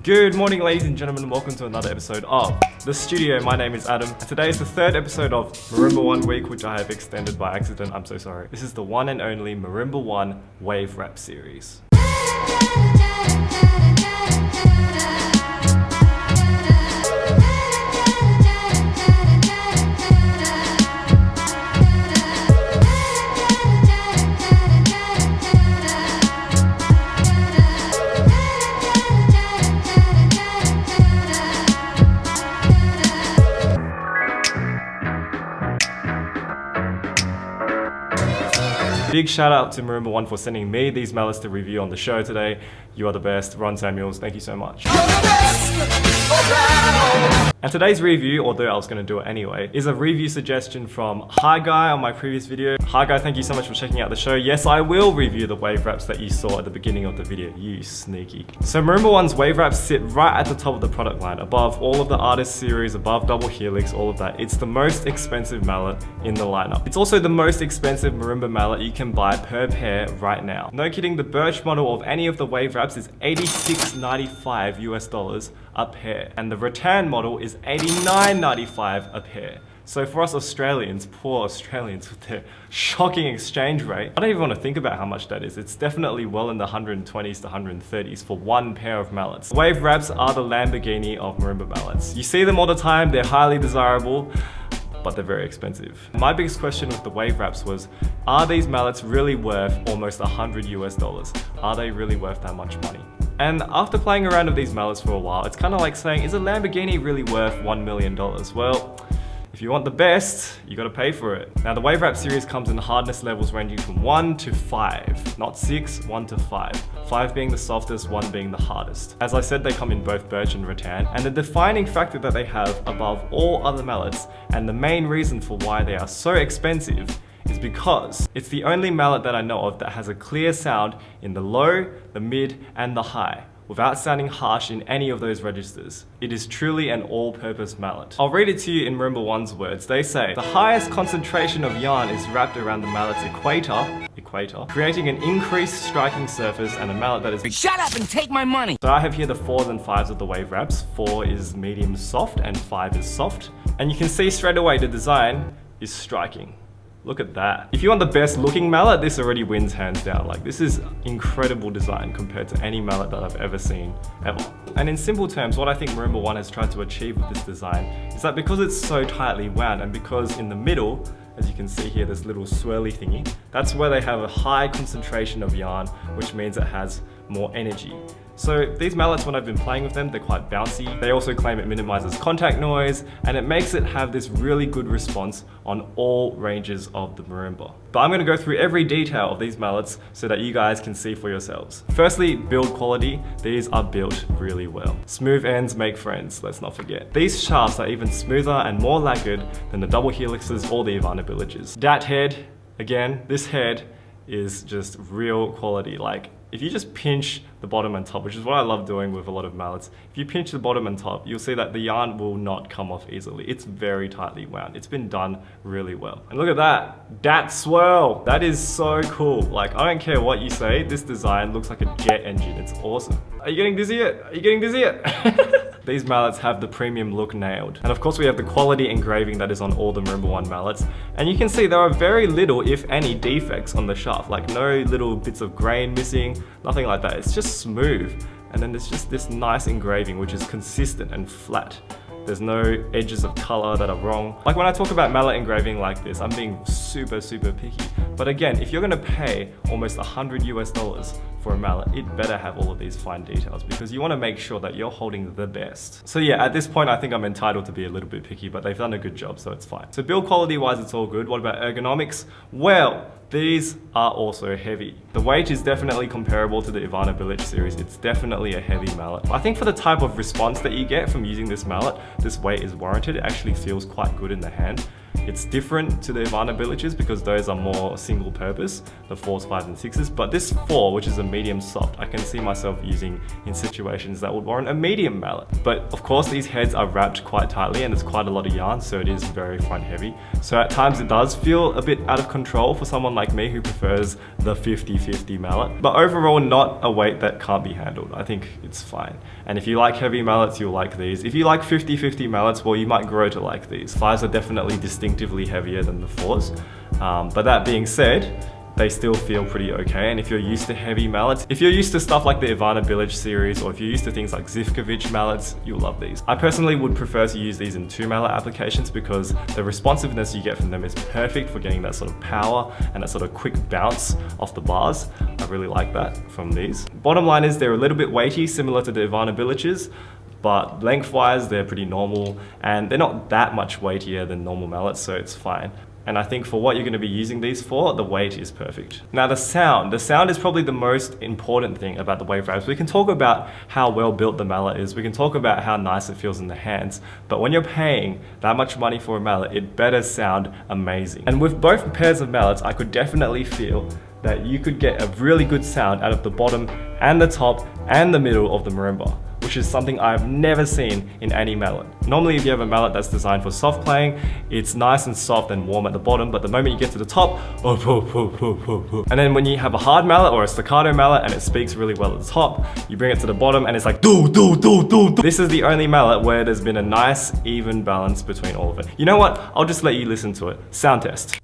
Good morning, ladies and gentlemen. Welcome to another episode of The Studio. My name is Adam. Today is the third episode of Marimba 1 Week, which I have extended by accident. I'm so sorry. This is the one and only Marimba 1 Wave Rap series. Big shout out to Marimba 1 for sending me these mallets to review on the show today. You are the best. Ron Samuels, thank you so much. And today's review, although I was going to do it anyway, is a review suggestion from Hi Guy on my previous video. Hi Guy, thank you so much for checking out the show. Yes, I will review the wave wraps that you saw at the beginning of the video. You sneaky. So Marimba 1's wave wraps sit right at the top of the product line, above all of the artist series, above Double Helix, all of that. It's the most expensive mallet in the lineup. It's also the most expensive marimba mallet you can buy per pair right now. No kidding, the Birch model of any of the wave wraps is $86.95 US a pair, and the rattan model is $89.95 a pair. So for us Australians, poor Australians with their shocking exchange rate, I don't even want to think about how much that is. It's definitely well in the 120s to 130s for one pair of mallets. Wave wraps are the Lamborghini of marimba mallets. You see them all the time, they're highly desirable, but they're very expensive. My biggest question with the wave wraps was, are these mallets really worth almost $100 US? Are they really worth that much money? And after playing around with these mallets for a while, it's kind of like saying, is a Lamborghini really worth $1 million? Well, if you want the best, you gotta pay for it. Now the wave wrap series comes in hardness levels ranging from 1 to 5, not 6, 1 to 5. 5 being the softest, 1 being the hardest. As I said, they come in both birch and rattan, and the defining factor that they have above all other mallets, and the main reason for why they are so expensive, is because it's the only mallet that I know of that has a clear sound in the low, the mid, and the high, without sounding harsh in any of those registers. It is truly an all-purpose mallet. I'll read it to you in Marimba 1's words. They say, the highest concentration of yarn is wrapped around the mallet's equator, creating an increased striking surface and a mallet that is— Shut up and take my money! So I have here the 4s and 5s of the wave wraps. 4 is medium soft and 5 is soft. And you can see straight away the design is striking. Look at that. If you want the best looking mallet, this already wins hands down. Like, this is incredible design compared to any mallet that I've ever seen, ever. And in simple terms, what I think Marimba 1 has tried to achieve with this design is that because it's so tightly wound, and because in the middle, as you can see here, this little swirly thingy, that's where they have a high concentration of yarn, which means it has more energy. So these mallets, when I've been playing with them, they're quite bouncy. They also claim it minimizes contact noise, and it makes it have this really good response on all ranges of the marimba. But I'm going to go through every detail of these mallets so that you guys can see for yourselves. Firstly, build quality. These are built really well. Smooth ends make friends, let's not forget. These shafts are even smoother and more lacquered than the Double Helixes or the Ivana Villages. That head, again, this head is just real quality. Like, if you just pinch the bottom and top, which is what I love doing with a lot of mallets, if you pinch the bottom and top, you'll see that the yarn will not come off easily. It's very tightly wound. It's been done really well. And look at that, that swirl. That is so cool. Like, I don't care what you say, this design looks like a jet engine. It's awesome. Are you getting dizzy yet? Are you getting dizzy yet? These mallets have the premium look nailed. And of course we have the quality engraving that is on all the Marimba 1 mallets. And you can see there are very little, if any, defects on the shaft. Like, no little bits of grain missing, nothing like that. It's just smooth. And then there's just this nice engraving which is consistent and flat. There's no edges of color that are wrong. Like, when I talk about mallet engraving like this, I'm being super picky. But again, if you're gonna pay almost $100 US for a mallet, it better have all of these fine details because you wanna make sure that you're holding the best. So yeah, at this point, I think I'm entitled to be a little bit picky, but they've done a good job, so it's fine. So build quality wise, it's all good. What about ergonomics? Well, these are also heavy. The weight is definitely comparable to the Ivana Village series. It's definitely a heavy mallet. I think for the type of response that you get from using this mallet, this weight is warranted. It actually feels quite good in the hand. It's different to the Ivana Villages because those are more single purpose, the 4s, 5s and 6s. But this 4, which is a medium soft, I can see myself using in situations that would warrant a medium mallet. But of course these heads are wrapped quite tightly and there's quite a lot of yarn, so it is very front heavy. So at times it does feel a bit out of control for someone like me who prefers the 50-50 mallet. But overall, not a weight that can't be handled. I think it's fine. And if you like heavy mallets, you'll like these. If you like 50-50 mallets, well, you might grow to like these. 5s are definitely distinctively heavier than the 4s. But that being said, they still feel pretty okay. And if you're used to heavy mallets, if you're used to stuff like the Ivana Village series, or if you're used to things like Zivkovic mallets, you'll love these. I personally would prefer to use these in 2 mallet applications because the responsiveness you get from them is perfect for getting that sort of power and that sort of quick bounce off the bars. I really like that from these. Bottom line is they're a little bit weighty, similar to the Ivana Villages, but lengthwise they're pretty normal and they're not that much weightier than normal mallets, so it's fine. And I think for what you're going to be using these for, the weight is perfect. Now the sound is probably the most important thing about the Wave Wraps. We can talk about how well built the mallet is, we can talk about how nice it feels in the hands, but when you're paying that much money for a mallet, it better sound amazing. And with both pairs of mallets, I could definitely feel that you could get a really good sound out of the bottom and the top and the middle of the marimba, which is something I've never seen in any mallet. Normally if you have a mallet that's designed for soft playing, it's nice and soft and warm at the bottom, but the moment you get to the top, and then when you have a hard mallet or a staccato mallet and it speaks really well at the top, you bring it to the bottom and it's like do do do do. This is the only mallet where there's been a nice even balance between all of it. You know what? I'll just let you listen to it. Sound test.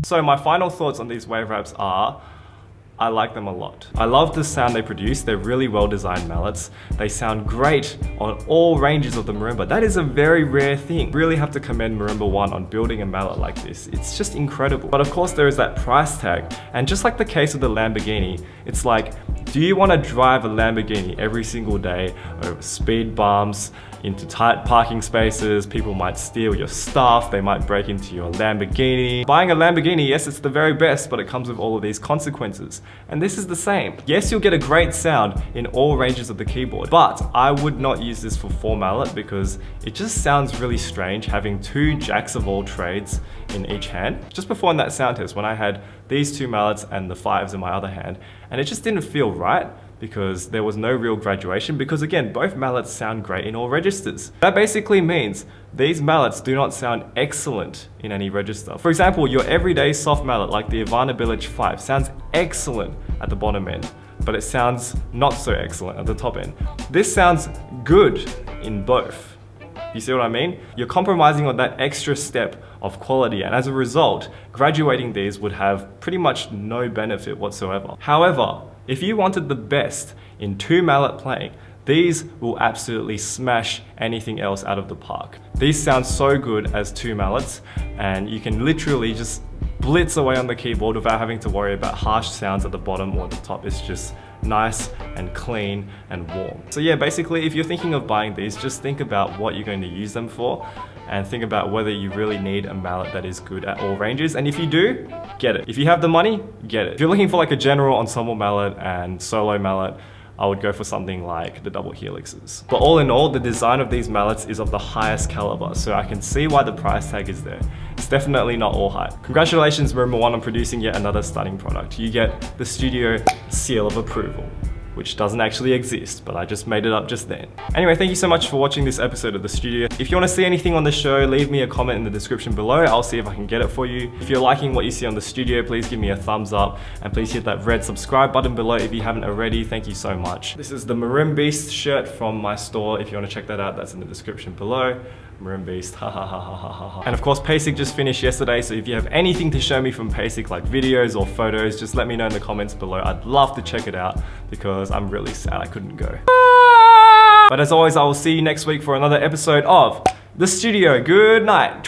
So my final thoughts on these Wave Wraps are, I like them a lot. I love the sound they produce. They're really well designed mallets. They sound great on all ranges of the marimba. That is a very rare thing. Really have to commend Marimba One on building a mallet like this. It's just incredible. But of course there is that price tag. And just like the case of the Lamborghini, it's like, do you want to drive a Lamborghini every single day over speed bumps, into tight parking spaces? People might steal your stuff, they might break into your Lamborghini. Buying a Lamborghini, yes, it's the very best, but it comes with all of these consequences. And this is the same. Yes, you'll get a great sound in all ranges of the keyboard, but I would not use this for 4 mallet because it just sounds really strange having 2 jacks of all trades in each hand. Just before in that sound test, when I had these 2 mallets and the 5s in my other hand, and it just didn't feel right, because there was no real graduation, because again, both mallets sound great in all registers. That basically means these mallets do not sound excellent in any register. For example, your everyday soft mallet like the Ivana Village 5 sounds excellent at the bottom end, but it sounds not so excellent at the top end. This sounds good in both. You see what I mean? You're compromising on that extra step of quality, and as a result, graduating these would have pretty much no benefit whatsoever. However, if you wanted the best in 2 mallet playing, these will absolutely smash anything else out of the park. These sound so good as 2 mallets, and you can literally just blitz away on the keyboard without having to worry about harsh sounds at the bottom or the top. It's just nice and clean and warm. So yeah, basically if you're thinking of buying these, just think about what you're going to use them for and think about whether you really need a mallet that is good at all ranges. And if you do, get it. If you have the money, get it. If you're looking for like a general ensemble mallet and solo mallet, I would go for something like the double helixes. But all in all, the design of these mallets is of the highest caliber, so I can see why the price tag is there. It's definitely not all hype. Congratulations Marimba One on producing yet another stunning product. You get the studio seal of approval, which doesn't actually exist, but I just made it up just then. Anyway, thank you so much for watching this episode of The Studio. If you want to see anything on the show, leave me a comment in the description below. I'll see if I can get it for you. If you're liking what you see on The Studio, please give me a thumbs up and please hit that red subscribe button below if you haven't already. Thank you so much. This is the Marimba Beast shirt from my store. If you want to check that out, that's in the description below. Marimba Beast, ha ha ha ha ha ha. And of course, PASIC just finished yesterday, so if you have anything to show me from PASIC, like videos or photos, just let me know in the comments below. I'd love to check it out because I'm really sad I couldn't go. But as always, I will see you next week for another episode of The Studio. Good night.